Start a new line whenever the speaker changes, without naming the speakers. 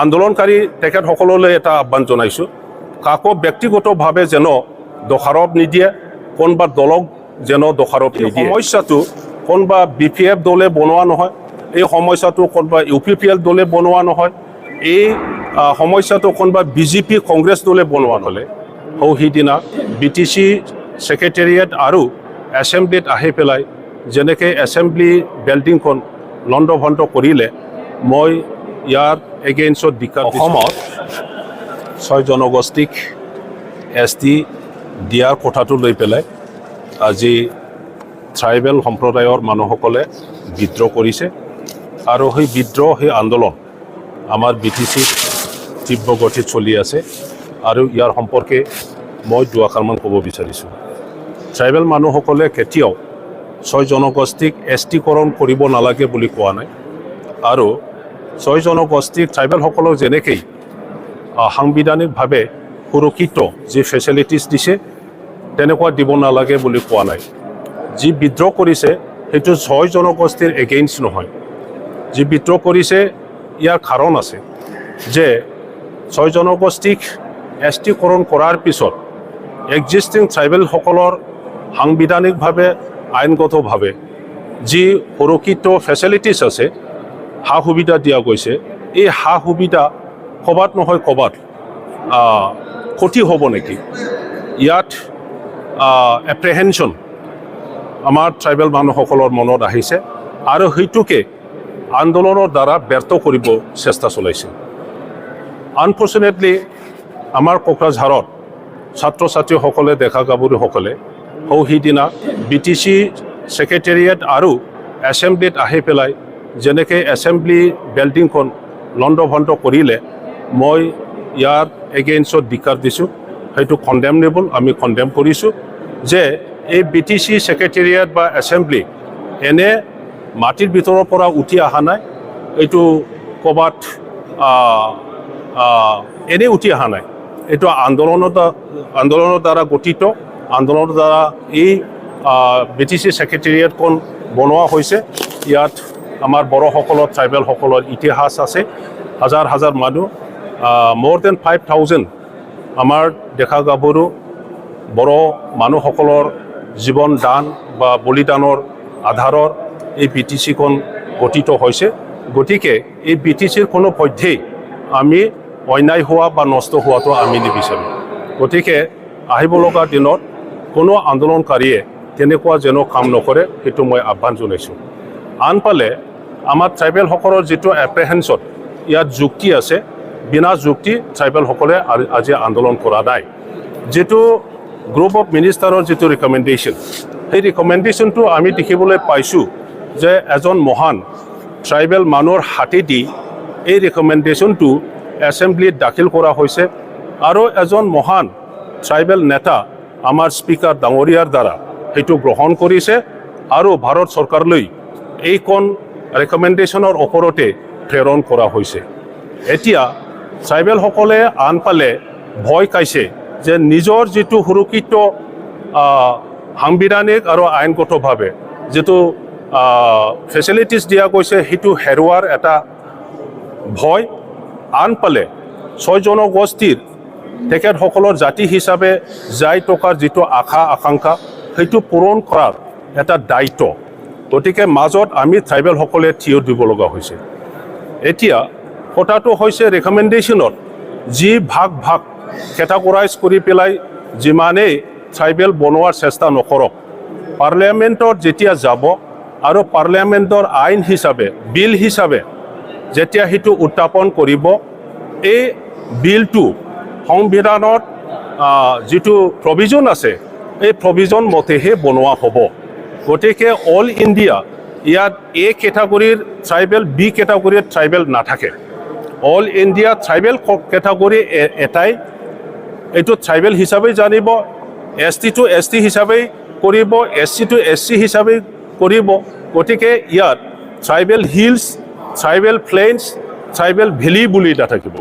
আন্দোলনকাৰী তেখেতসকললৈ এটা আহ্বান জনাইছোঁ, কাকো ব্যক্তিগতভাৱে যেন দোষাৰোপ নিদিয়ে, কোনোবা দলক যেন দোষাৰোপ নিদিয়ে। সমস্যাটো কোনোবা BPF দলে বনোৱা নহয়, এই সমস্যাটো কোনোবা UPPL দলে বনোৱা নহয়, এই সমস্যাটো কোনোবা BJP কংগ্ৰেছ দলে বনোৱা হ'লে সিদিনা BTC ছেক্ৰেটেৰিয়েট আৰু এছেম্বলিত আহি পেলাই যেনেকৈ এছেম্বলি বিল্ডিংখন লণ্ডভণ্ড কৰিলে, মই ইয়াৰ এগেইনষ্টত দিশা অসমত 6 জনগোষ্ঠীক ST দিয়াৰ কথাটো লৈ পেলাই আজি ট্ৰাইবেল সম্প্ৰদায়ৰ মানুহসকলে বিদ্ৰোহ কৰিছে আৰু সেই বিদ্ৰোহ, সেই আন্দোলন আমাৰ BTCত তীব্ৰ গতিত চলি আছে আৰু ইয়াৰ সম্পৰ্কে মই দুআষাৰমান ক'ব বিচাৰিছোঁ। ট্ৰাইবেল মানুহসকলে কেতিয়াও 6 জনগোষ্ঠীক STকৰণ কৰিব নালাগে বুলি কোৱা নাই আৰু 6 জনগোষ্ঠীক ট্ৰাইবেলসকলক যেনেকৈ সাংবিধানিকভাৱে সুৰক্ষিত যি ফেচিলিটিছ দিছে তেনেকুৱা দিব নালাগে বুলি কোৱা নাই। যি বিদ্ৰোহ কৰিছে সেইটো 6 জনগোষ্ঠীৰ এগেইনষ্ট নহয়। যি বিদ্ৰোহ কৰিছে ইয়াৰ কাৰণ আছে যে 6 জনগোষ্ঠীক STকৰণ কৰাৰ পিছত এক্সিষ্টিং ট্ৰাইবেলসকলৰ সাংবিধানিকভাৱে আইনগতভাৱে যি সুৰক্ষিত ফেচিলিটিছ আছে, সা সুবিধা দিয়া গৈছে, এই সা সুবিধা ক'ৰবাত নহয় ক'ৰবাত ক্ষতি হ'ব নেকি, ইয়াত এপ্ৰিহেনশ্যন আমাৰ ট্ৰাইবেল মানুহসকলৰ মনত আহিছে আৰু সেইটোকে আন্দোলনৰ দ্বাৰা ব্যৰ্থ কৰিব চেষ্টা চলাইছে। আনফৰ্চুনেটলি আমাৰ কোকৰাঝাৰত ছাত্ৰ ছাত্ৰীসকলে, ডেকা গাভৰুসকলে সিদিনা BTC ছেক্ৰেটেৰিয়েট আৰু এছেম্বলিত আহি পেলাই যেনেকৈ এছেম্বলি বিল্ডিংখন লণ্ডভণ্ড কৰিলে, মই ইয়াৰ এগেইনষ্টত দিশা দিছোঁ। সেইটো কণ্ডেমনেবল, আমি কণ্ডেম কৰিছোঁ যে এই BTC ছেক্ৰেটেৰিয়েট বা এছেম্বলি এনে মাটিৰ ভিতৰৰ পৰা উঠি অহা নাই, এইটো ক'ৰবাত এনেই উঠি অহা নাই, এইটো আন্দোলনৰ দ্বাৰা গঠিত, আন্দোলনৰ দ্বাৰা এই BTC ছেক্ৰেটেৰিয়েটখন বনোৱা হৈছে। ইয়াত আমাৰ বড়োসকলৰ, ট্ৰাইবেলসকলৰ ইতিহাস আছে, হাজাৰ হাজাৰ মানুহ, more than 5,000 আমাৰ ডেকা গাভৰু বড়ো মানুহসকলৰ জীৱন দান বা বলিদানৰ আধাৰৰ এই BTCখন গঠিত হৈছে। গতিকে এই BTCৰ কোনো পধ্যেই আমি অন্যায় হোৱা বা নষ্ট হোৱাটো আমি নিবিচাৰোঁ। গতিকে আহিব লগা দিনত কোনো আন্দোলনকাৰীয়ে তেনেকুৱা যেন কাম নকৰে, সেইটো মই আহ্বান জনাইছোঁ। আনফালে আমাৰ ট্ৰাইবেলসকলৰ যিটো এপ্ৰিহেনশ্যন, ইয়াত যুক্তি আছে, বিনা যুক্তি ট্ৰাইবেলসকলে আজি আন্দোলন কৰা নাই। যিটো গ্ৰুপ অফ মিনিষ্টাৰৰ যিটো ৰিকমেণ্ডেশ্যন, সেই ৰিকমেণ্ডেশ্যনটো আমি দেখিবলৈ পাইছোঁ যে এজন মহান ট্ৰাইবেল মানুহৰ হাতেদি এই ৰিকমেণ্ডেশ্যনটো এছেম্বলিত দাখিল কৰা হৈছে আৰু এজন মহান ট্ৰাইবেল নেতা আমাৰ স্পীকাৰ ডাঙৰীয়াৰ দ্বাৰা সেইটো গ্ৰহণ কৰিছে আৰু ভাৰত চৰকাৰলৈ এইখন ৰিকমেণ্ডেশ্যনৰ ওপৰতে প্ৰেৰণ কৰা হৈছে। এতিয়া ট্ৰাইবেলসকলে আনফালে ভয় খাইছে যে নিজৰ যিটো সুৰক্ষিত সাংবিধানিক আৰু আইনগতভাৱে যিটো ফেচিলিটিছ দিয়া গৈছে সেইটো হেৰুৱাৰ এটা ভয়। আনফালে 6 জনগোষ্ঠীৰ তেখেতসকলৰ জাতি হিচাপে যাই টকাৰ যিটো আশা আকাংক্ষা, সেইটো পূৰণ কৰাৰ এটা দায়িত্ব। গতিকে মাজত আমি ট্ৰাইবেলসকলে থিয় দিব লগা হৈছে। এতিয়া কথাটো হৈছে ৰিকমেণ্ডেশ্যনত যি ভাগ ভাগ কেটাগৰাইজ কৰি পেলাই যিমানেই ট্ৰাইবেল বনোৱাৰ চেষ্টা নকৰক, পাৰ্লিয়ামেণ্টত যেতিয়া যাব আৰু পাৰ্লিয়ামেণ্টৰ আইন হিচাপে, বিল হিচাপে যেতিয়া সেইটো উত্থাপন কৰিব, এই বিলটো সংবিধানত যিটো প্ৰভিজন আছে, এই প্ৰভিজন মতেহে বনোৱা হ'ব। গতিকে অল ইণ্ডিয়া ইয়াত A কেটাগৰীৰ ট্ৰাইবেল, B কেটাগৰীৰ ট্ৰাইবেল নাথাকে। অল ইণ্ডিয়া ট্ৰাইবেল কেটাগৰী এটাই, এইটো ট্ৰাইবেল হিচাপে জানিব, ST টো ST হিচাপে কৰিব, SC টো SC হিচাপে কৰিব। গতিকে ইয়াত tribal hills, tribal plains, tribal valley বুলি নাথাকিব।